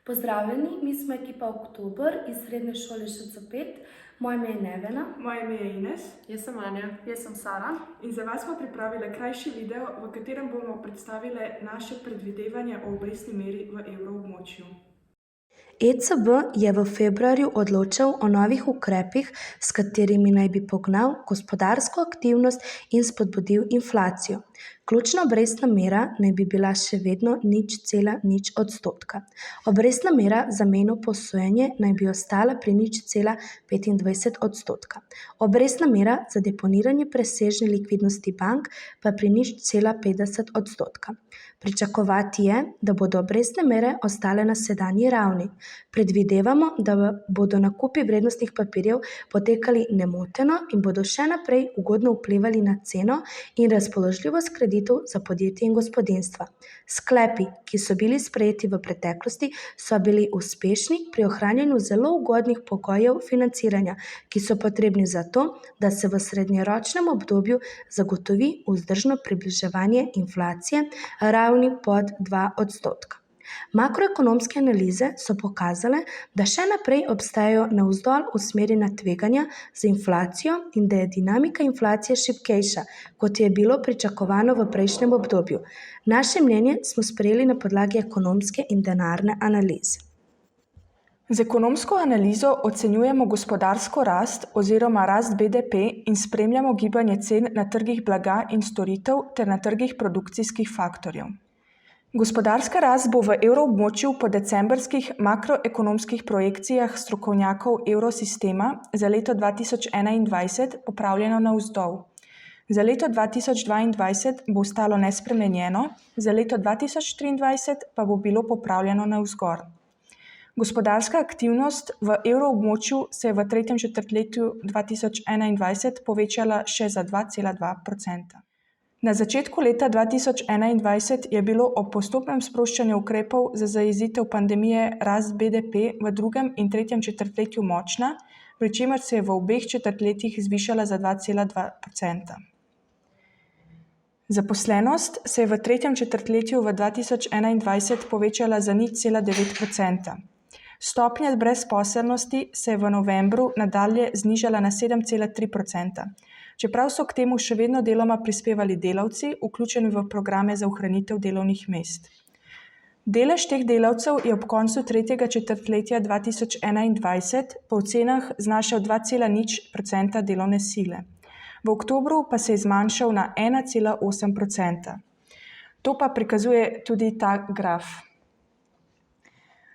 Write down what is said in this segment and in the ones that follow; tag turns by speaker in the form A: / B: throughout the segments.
A: Pozdravljeni, mi smo ekipa Oktober iz srednje šole ŠC5. Moje ime je Nevena.
B: Moje ime je Ines.
C: Jaz sem Anja.
D: Jaz sem Sara.
B: In za vas smo pripravili krajši video, v katerem bomo predstavili naše predvidevanje o obrestni meri v evroobmočju.
A: ECB je v februarju odločal o novih ukrepih, s katerimi naj bi pognal gospodarsko aktivnost in spodbudil inflacijo. Ključna obrestna mera naj bi bila še vedno 0,0%. Obrestna mera za mejno posojanje naj bi ostala pri 0,25%. Obrestna mera za deponiranje presežne likvidnosti bank pa pri 0,50%. Pričakovati je, da bodo obrestne mere ostale na sedanji ravni. Predvidevamo, da bodo nakupi vrednostnih papirjev potekali nemoteno in bodo še naprej ugodno vplivali na ceno in razpoložljivost kreditov za podjetje in gospodinjstva. Sklepi, ki so bili sprejeti v preteklosti, so bili uspešni pri ohranjanju zelo ugodnih pogojev financiranja, ki so potrebni za to, da se v srednjeročnem obdobju zagotovi vzdržno približevanje inflacije ravni pod 2%. Makroekonomske analize so pokazale, da še naprej obstajajo navzdol usmerjena tveganja za inflacijo in da je dinamika inflacije šibkejša, kot je bilo pričakovano v prejšnjem obdobju. Naše mnenje smo sprejeli na podlagi ekonomske in denarne analize.
B: Z ekonomsko analizo ocenjujemo gospodarsko rast oziroma rast BDP in spremljamo gibanje cen na trgih blaga in storitev ter na trgih produkcijskih faktorjev. Gospodarska rast bo v evroobmočju po decembrskih makroekonomskih projekcijah strokovnjakov evrosistema za leto 2021 popravljena navzdol. Za leto 2022 bo ostalo nespremenjeno, za leto 2023 pa bo bilo popravljeno navzgor. Gospodarska aktivnost v evroobmočju se je v tretjem četrtletju 2021 povečala še za 2,2%. Na začetku leta 2021 je bilo ob postopnem sproščanju ukrepov za zajezitev pandemije rast BDP v drugem in tretjem četrtletju močna, pri čemer se je v obeh četrtletjih zvišala za 2,2%. Zaposlenost se je v tretjem četrtletju v 2021 povečala za 0,9%. Stopnja brezposelnosti se je v novembru nadalje znižala na 7,3%. Čeprav so k temu še vedno deloma prispevali delavci, vključeni v programe za ohranitev delovnih mest. Delež teh delavcev je ob koncu tretjega četrtletja 2021 po ocenah znašal 2,0% delovne sile. V oktobru pa se je zmanjšal na 1,8%. To pa prikazuje tudi ta graf.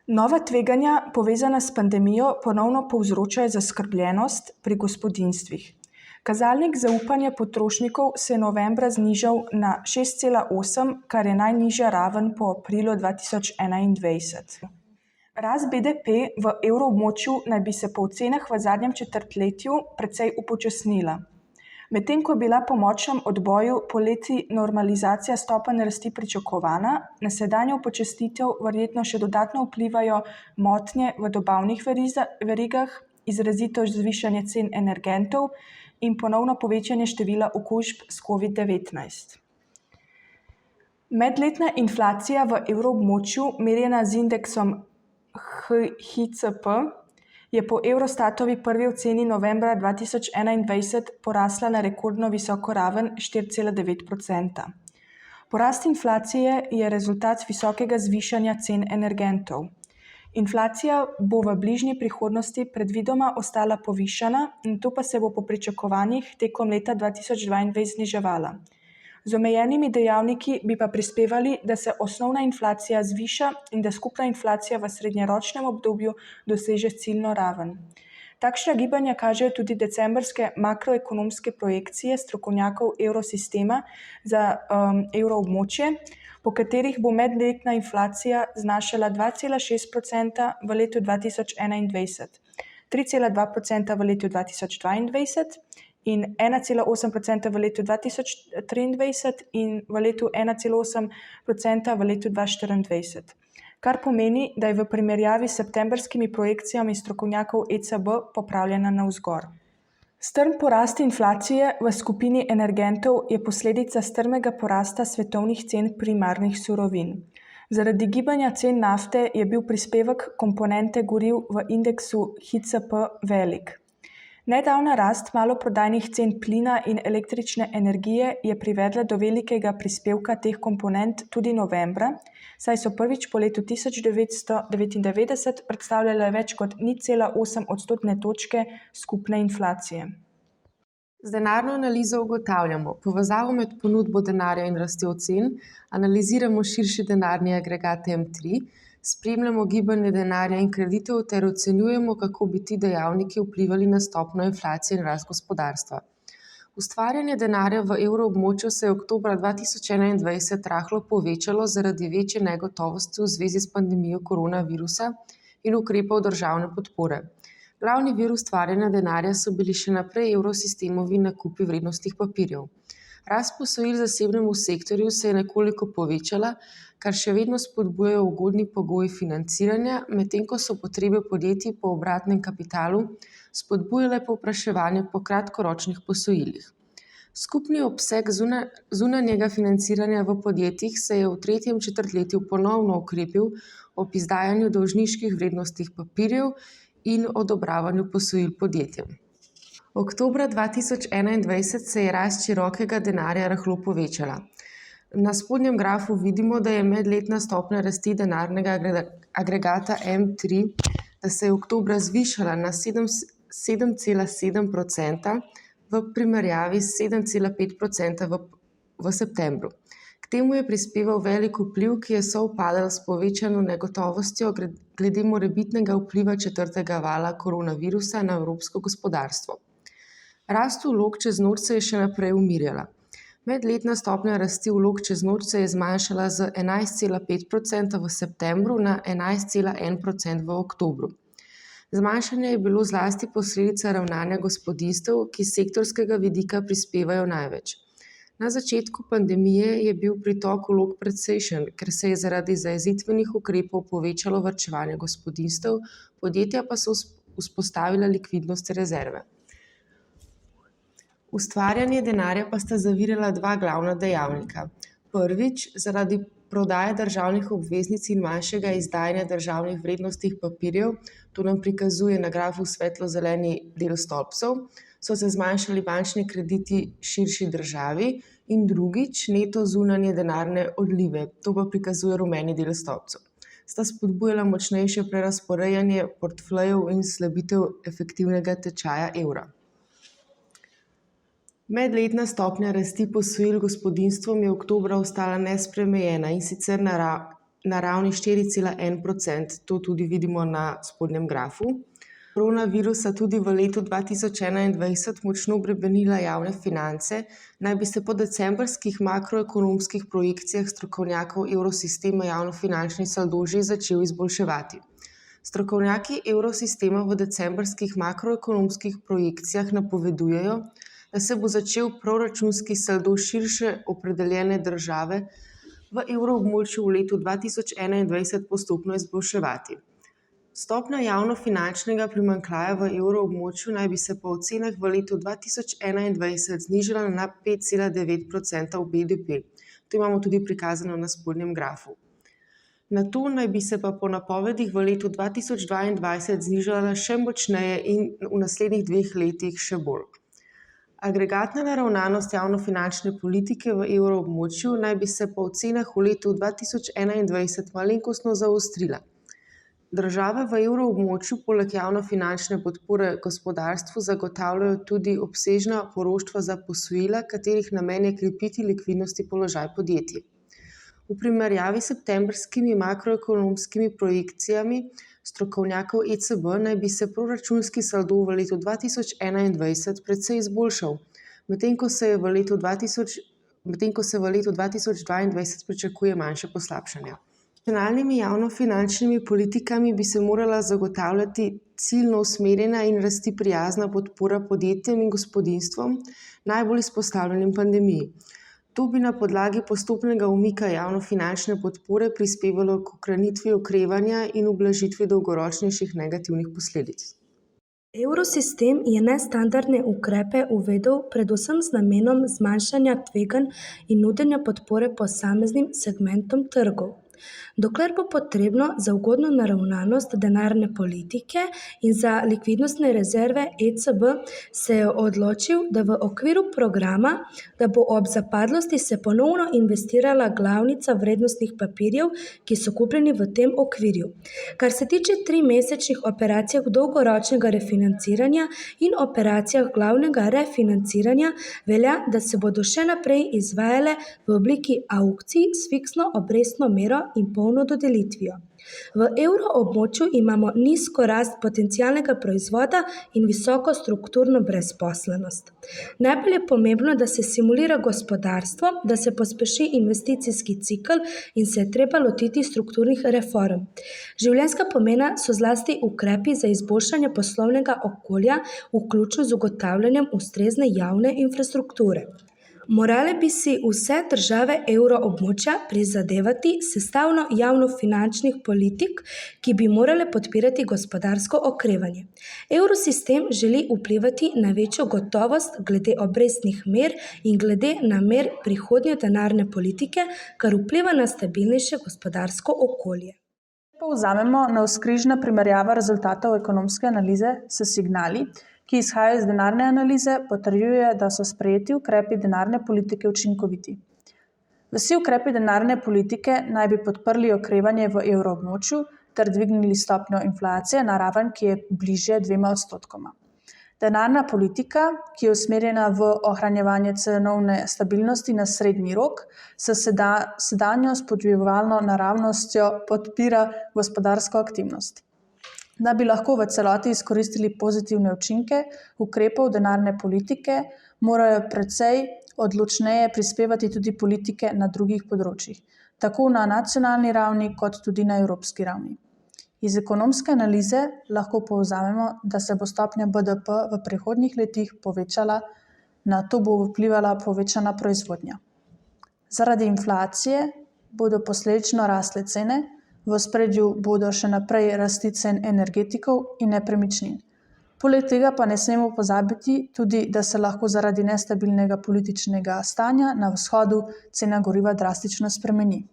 B: Nova tveganja, povezana s pandemijo, ponovno povzročajo zaskrbljenost pri gospodinjstvih. Kazalnik zaupanja potrošnikov se je novembra znižal na 6,8, kar je najnižja raven po aprilu 2021. Rast BDP v evroobmočju naj bi se po ocenah v zadnjem četrtletju precej upočasnila. Medtem ko je bila po močnem odboju poleti normalizacija stopenj rasti pričakovana, na sedanjo upočasnitev verjetno še dodatno vplivajo motnje v dobavnih verigah, izrazito zvišanje cen energentov in ponovno povečanje števila okužb s COVID-19. Medletna inflacija v evroobmočju, merjena z indeksom HICP, je po Eurostatovi prvi oceni novembra 2021 porasla na rekordno visoko raven 4,9%. Porast inflacije je rezultat visokega zvišanja cen energentov. Inflacija bo v bližnji prihodnosti predvidoma ostala povišana in to pa se bo po pričakovanjih tekom leta 2022 zniževala. Z omejenimi dejavniki bi pa prispevali, da se osnovna inflacija zviša in da skupna inflacija v srednjeročnem obdobju doseže ciljno raven. Takšna gibanja kažejo tudi decembrske makroekonomske projekcije strokovnjakov evrosistema za evroobmočje, po katerih bo medletna inflacija znašala 2,6% v letu 2021, 3,2% v letu 2022 in 1,8% v letu 2023 in v letu 1,8% v letu 2024. Kar pomeni, da je v primerjavi s septembrskimi projekcijami strokovnjakov ECB popravljena navzgor. Strm porast inflacije v skupini energentov je posledica strmega porasta svetovnih cen primarnih surovin. Zaradi gibanja cen nafte je bil prispevek komponente goriv v indeksu HICP velik. Nedavna rast maloprodajnih cen plina in električne energije je privedla do velikega prispevka teh komponent tudi novembra, saj so prvič po letu 1999 predstavljale več kot 0,8 odstotne točke skupne inflacije.
C: Z denarno analizo ugotavljamo povezavo med ponudbo denarja in rastjo cen, analiziramo širši denarni agregat M3, spremljamo gibanje denarja in kreditov ter ocenjujemo, kako bi ti dejavniki vplivali na stopnjo inflacije in rast gospodarstva. Ustvarjanje denarja v evroobmočju se je oktobra 2021 rahlo povečalo zaradi večje negotovosti v zvezi s pandemijo koronavirusa in ukrepov državne podpore. Glavni vir ustvarjanja denarja so bili še naprej evrosistemovi nakupi vrednostnih papirjev. Rast posojil zasebnemu sektorju se je nekoliko povečala, kar še vedno spodbujajo ugodni pogoji financiranja, medtem ko so potrebe podjetij po obratnem kapitalu spodbujale povpraševanje po kratkoročnih posojilih. Skupni obseg zunanjega financiranja v podjetjih se je v tretjem četrtletju ponovno okrepil ob izdajanju dolžniških vrednostnih papirjev in odobravanju posojil podjetjem. Oktobra 2021 se je rast širokega denarja rahlo povečala. Na spodnjem grafu vidimo, da je medletna stopnja rasti denarnega agregata M3, da se je oktobra zvišala na 7,7% v primerjavi s 7,5% v septembru. K temu je prispeval velik vpliv, ki je sovpadal s povečano negotovostjo glede morebitnega vpliva četrtega vala koronavirusa na evropsko gospodarstvo. Rast vlog čez noč se je še naprej umirjala. Medletna stopnja rasti vlog čez noč se je zmanjšala z 11,5% v septembru na 11,1% v oktobru. Zmanjšanje je bilo zlasti posledica ravnanja gospodinjstev, ki s sektorskega vidika prispevajo največ. Na začetku pandemije je bil pritok vlog precejšen, ker se je zaradi zajezitvenih ukrepov povečalo varčevanje gospodinjstev, podjetja pa so vzpostavila likvidnostne rezerve. Ustvarjanje denarja pa sta zavirala dva glavna dejavnika. Prvič, zaradi prodaje državnih obveznic in manjšega izdajanja državnih vrednostnih papirjev, to nam prikazuje na grafu svetlo-zeleni del stolpcev, so se zmanjšali bančni krediti širši državi, in drugič, neto zunanje denarne odlive, to pa prikazuje rumeni del stolpcev. Sta spodbujala močnejše prerazporejanje portfljejev in slabitev efektivnega tečaja evra. Medletna stopnja rasti posojil gospodinjstvom je oktobra ostala nespremenjena, in sicer na ravni 4,1%, to tudi vidimo na spodnjem grafu. Koronavirusa tudi v letu 2021 močno bremenila javne finance, naj bi se po decembrskih makroekonomskih projekcijah strokovnjakov evrosistema javnofinančni saldo že začel izboljševati. Strokovnjaki evrosistema v decembrskih makroekonomskih projekcijah napovedujejo, da se bo začel proračunski saldo širše opredeljene države v evroobmočju v letu 2021 postopno izboljševati. Stopnja javnofinančnega primanjkljaja v evroobmočju naj bi se po ocenah v letu 2021 znižala na 5,9% v BDP. To imamo tudi prikazano na spodnjem grafu. Nato naj bi se pa po napovedih v letu 2022 znižala še močneje in v naslednjih 2 letih še bolj. Agregatna naravnanost javnofinančne politike v evroobmočju naj bi se po ocenah v letu 2021 malenkostno zaostrila. Države v evroobmočju poleg javnofinančne podpore gospodarstvu zagotavljajo tudi obsežna poroštva za posojila, katerih namen je krepiti likvidnostni položaj podjetij. V primerjavi s septembrskimi makroekonomskimi projekcijami strokovnjakov ECB naj bi se proračunski saldo v letu 2021 precej izboljšal, medtem ko se v letu 2022 pričakuje manjše poslabšanje. Z nacionalnimi javnofinančnimi politikami bi se morala zagotavljati ciljno usmerjena in rasti prijazna podpora podjetjem in gospodinjstvom, najbolj izpostavljenim pandemiji. To bi na podlagi postopnega umika javnofinančne podpore prispevalo k ohranitvi okrevanja in ublažitvi dolgoročnejših negativnih posledic.
A: Evrosistem je nestandardne ukrepe uvedel predvsem z namenom zmanjšanja tveganj in nudenja podpore posameznim segmentom trgov. Dokler bo potrebno za ugodno naravnanost denarne politike in za likvidnostne rezerve ECB se je odločil, da v okviru programa, da bo ob zapadlosti se ponovno investirala glavnica vrednostnih papirjev, ki so kupljeni v tem okvirju. Kar se tiče 3-mesečnih operacijah dolgoročnega refinanciranja in operacijah glavnega refinanciranja, velja, da se bodo še naprej izvajale v obliki aukcij s fiksno obrestno mero in polno dodelitvijo. V evroobmočju imamo nizko rast potencialnega proizvoda in visoko strukturno brezposelnost. Najbolj je pomembno, da se simulira gospodarstvo, da se pospeši investicijski cikel in se je treba lotiti strukturnih reform. Življenjska pomena so zlasti ukrepi za izboljšanje poslovnega okolja, vključno z ugotavljanjem ustrezne javne infrastrukture. Morale bi si vse države evroobmočja prizadevati sestavno javnofinančnih politik, ki bi morale podpirati gospodarsko okrevanje. Evrosistem želi vplivati na večjo gotovost glede obrestnih mer in glede na mer prihodnje denarne politike, kar vpliva na stabilnejše gospodarsko okolje.
D: Povzamemo navzkrižna primerjava rezultatov ekonomske analize s signali, ki izhajajo iz denarne analize, potrjuje, da so sprejeti ukrepi denarne politike učinkoviti. Vsi ukrepi denarne politike naj bi podprli okrevanje v evroobmočju ter dvignili stopnjo inflacije na raven, ki je bližje 2%. Denarna politika, ki je usmerjena v ohranjevanje cenovne stabilnosti na srednji rok, s sedanjo spodbujevalno naravnostjo podpira gospodarsko aktivnost. Da bi lahko v celoti izkoristili pozitivne učinke ukrepov denarne politike, morajo precej odločneje prispevati tudi politike na drugih področjih, tako na nacionalni ravni kot tudi na evropski ravni. Iz ekonomske analize lahko povzamemo, da se bo stopnja BDP v prihodnjih letih povečala, na to bo vplivala povečana proizvodnja. Zaradi inflacije bodo posledično rasle cene, v ospredju bodo še naprej rasti cen energetikov in nepremičnin. Poleg tega pa ne smemo pozabiti tudi, da se lahko zaradi nestabilnega političnega stanja na vzhodu cena goriva drastično spremeni.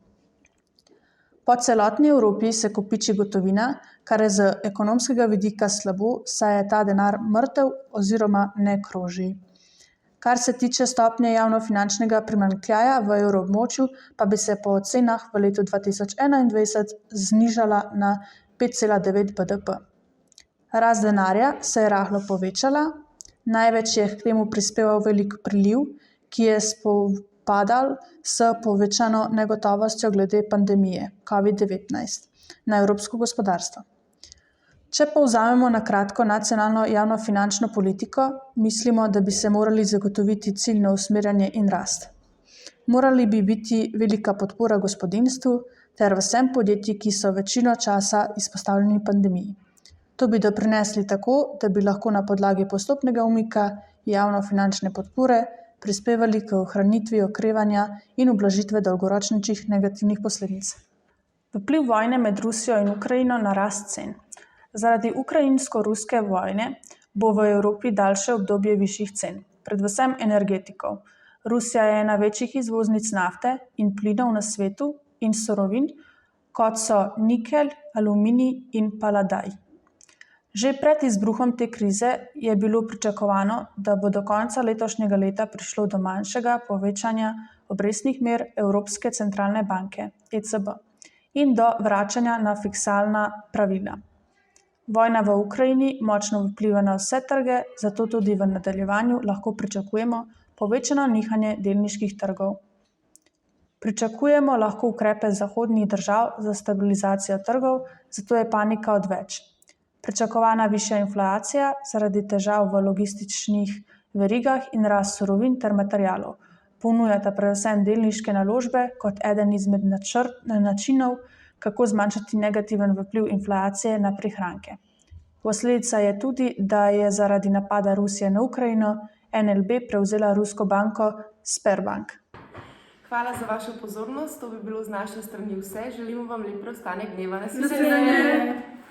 D: Po celotni Evropi se kopiči gotovina, kar je z ekonomskega vidika slabo, saj je ta denar mrtev oziroma ne kroži. Kar se tiče stopnje javnofinančnega primanjkljaja v evroobmočju, pa bi se po ocenah v letu 2021 znižala na 5,9 BDP. Rast denarja se je rahlo povečala, največ je k temu prispeval velik priliv, ki je spopadal s povečano negotovostjo glede pandemije COVID-19 na evropsko gospodarstvo. Če povzamemo na kratko nacionalno javnofinančno politiko, mislimo, da bi se morali zagotoviti ciljno usmerjanje in rast. Morali bi biti velika podpora gospodinjstvu ter vsem podjetjem, ki so večino časa izpostavljeni pandemiji. To bi doprinesli tako, da bi lahko na podlagi postopnega umika javnofinančne podpore prispevali k ohranitvi okrevanja in ublažitve dolgoročnih negativnih posledic. Vpliv vojne med Rusijo in Ukrajino na rast cen. Zaradi ukrajinsko-ruske vojne bo v Evropi daljše obdobje višjih cen, predvsem energetikov. Rusija je ena večjih izvoznic nafte in plinov na svetu in surovin, kot so nikelj, aluminij in paladij. Že pred izbruhom te krize je bilo pričakovano, da bo do konca letošnjega leta prišlo do manjšega povečanja obrestnih mer Evropske centralne banke ECB in do vračanja na fiskalna pravila. Vojna v Ukrajini močno vpliva na vse trge, zato tudi v nadaljevanju lahko pričakujemo povečano nihanje delniških trgov. Pričakujemo lahko ukrepe zahodnih držav za stabilizacijo trgov, zato je panika odveč. Pričakovana višja inflacija zaradi težav v logističnih verigah in rast surovin ter materialov. Ponujata predvsem delniške naložbe kot eden izmed načinov, kako zmanjšati negativen vpliv inflacije na prihranke. Posledica je tudi, da je zaradi napada Rusije na Ukrajino NLB prevzela rusko banko Sberbank.
E: Hvala za vašo pozornost, to bi bilo z naše strani vse. Želimo vam lep preostanek dneva. Nasvidenje!